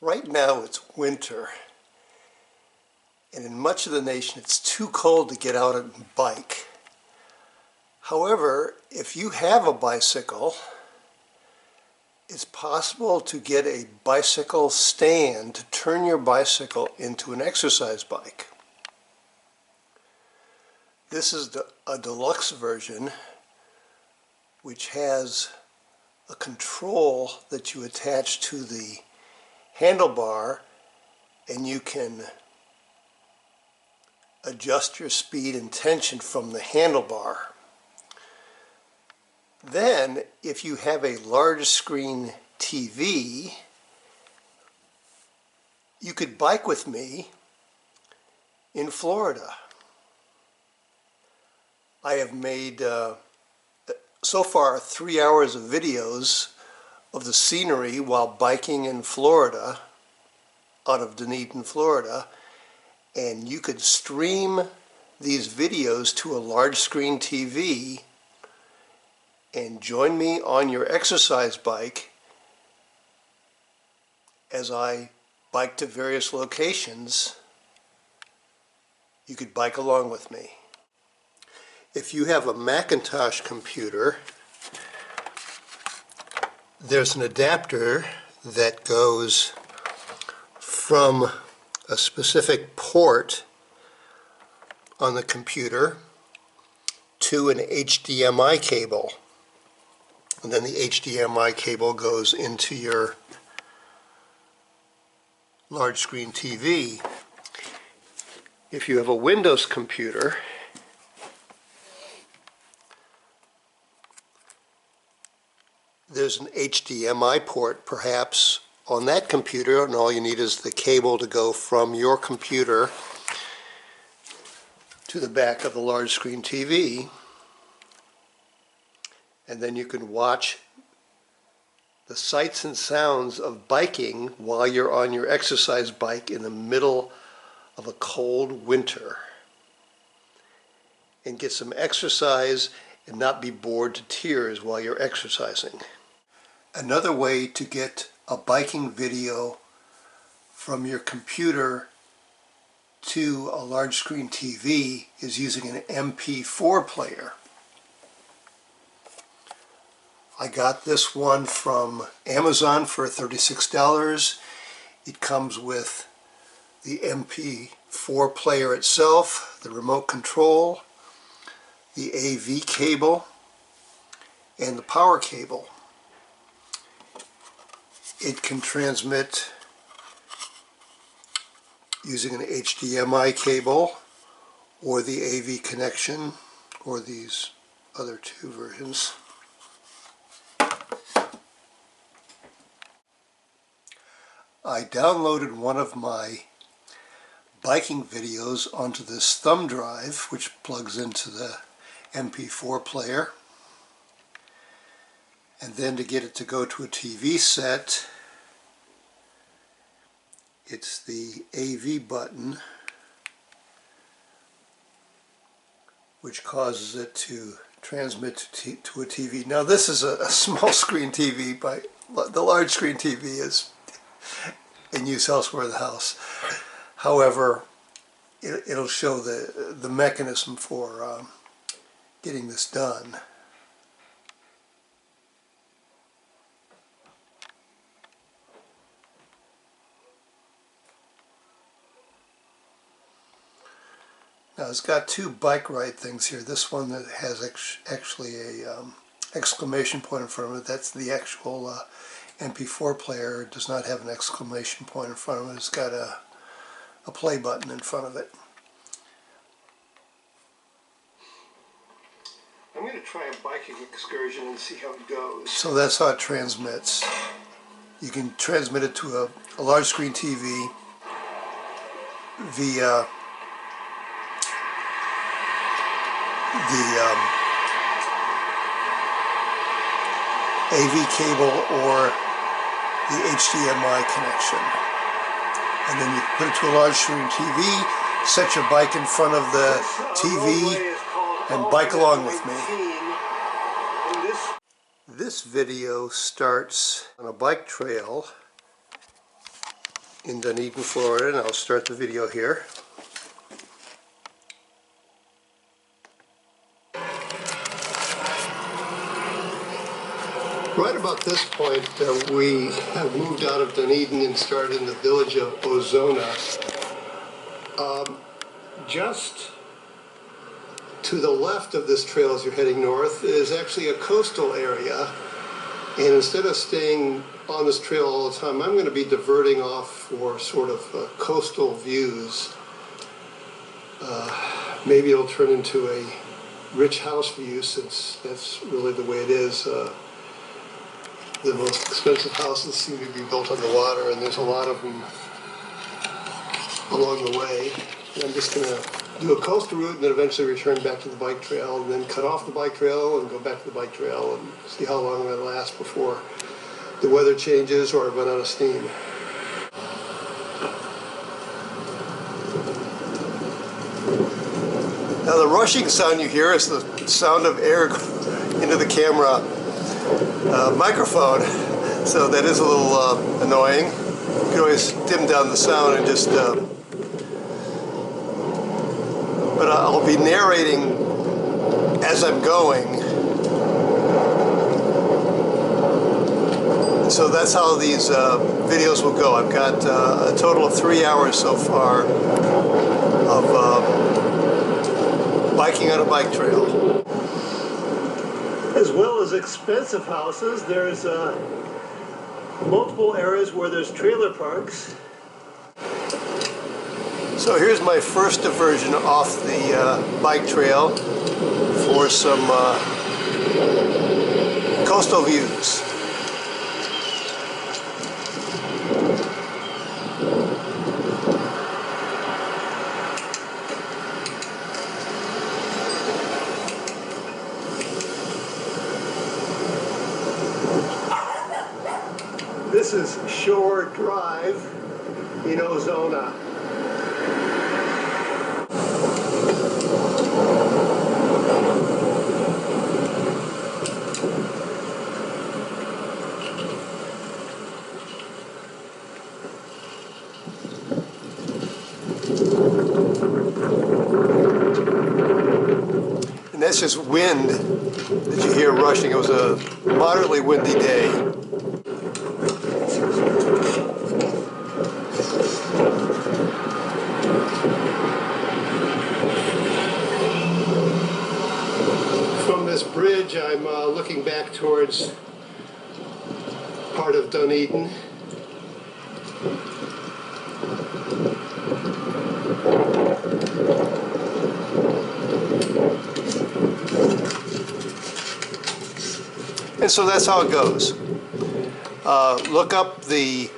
Right now it's winter, and in much of the nation it's too cold to get out and bike. However, if you have a bicycle, it's possible to get a bicycle stand to turn your bicycle into an exercise bike. This is a deluxe version which has a control that you attach to the handlebar, and you can adjust your speed and tension from the handlebar. Then, if you have a large screen TV, you could bike with me in Florida. I have made so far 3 hours of videos of the scenery while biking in Florida, out of Dunedin, Florida, and you could stream these videos to a large screen TV and join me on your exercise bike as I bike to various locations. You could bike along with me. If you have a Macintosh computer, there's an adapter that goes from a specific port on the computer to an HDMI cable. And then the HDMI cable goes into your large screen TV. If you have a Windows computer, there's an HDMI port perhaps on that computer, and all you need is the cable to go from your computer to the back of the large screen TV, and then you can watch the sights and sounds of biking while you're on your exercise bike in the middle of a cold winter, and get some exercise and not be bored to tears while you're exercising. Another way to get a biking video from your computer to a large screen TV is using an MP4 player. I got this one from Amazon for $36. It comes with the MP4 player itself, the remote control, the AV cable, and the power cable. It can transmit using an HDMI cable or the AV connection, or these other two versions. I downloaded one of my biking videos onto this thumb drive, which plugs into the MP4 player. And then to get it to go to a TV set, it's the AV button, which causes it to transmit to a TV. Now this is a small screen TV, but the large screen TV is in use elsewhere in the house. However, it'll show the mechanism for getting this done. Now it's got two bike ride things here. This one that has actually a exclamation point in front of it. That's the actual MP4 player. It does not have an exclamation point in front of it. It's got a play button in front of it. I'm going to try a biking excursion and see how it goes. So that's how it transmits. You can transmit it to a large screen TV via the AV cable or the HDMI connection. And then you put it to a large screen TV, set your bike in front of the TV, and bike along with me. This video starts on a bike trail in Dunedin, Florida, and I'll start the video here. Right about this point, we have moved out of Dunedin and started in the village of Ozona. Just to the left of this trail as you're heading north is actually a coastal area, and instead of staying on this trail all the time, I'm going to be diverting off for sort of coastal views. Maybe it'll turn into a rich house view, since that's really the way it is. The most expensive houses seem to be built on the water, and there's a lot of them along the way. And I'm just going to do a coastal route and then eventually return back to the bike trail, and then cut off the bike trail and go back to the bike trail and see how long that lasts before the weather changes or I run out of steam. Now the rushing sound you hear is the sound of air into the camera microphone, so that is a little annoying. You can always dim down the sound and just but I'll be narrating as I'm going, so that's how these videos will go. I've got a total of 3 hours so far of biking on a bike trail. As well as expensive houses, there's multiple areas where there's trailer parks. So here's my first diversion off the bike trail for some coastal views. This is Shore Drive in Ozona. And that's just wind that you hear rushing. It was a moderately windy day. From this bridge, I'm looking back towards part of Dunedin. And so that's how it goes. Look up the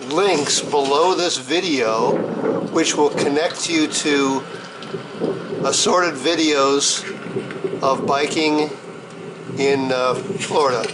links below this video, which will connect you to assorted videos of biking in Florida.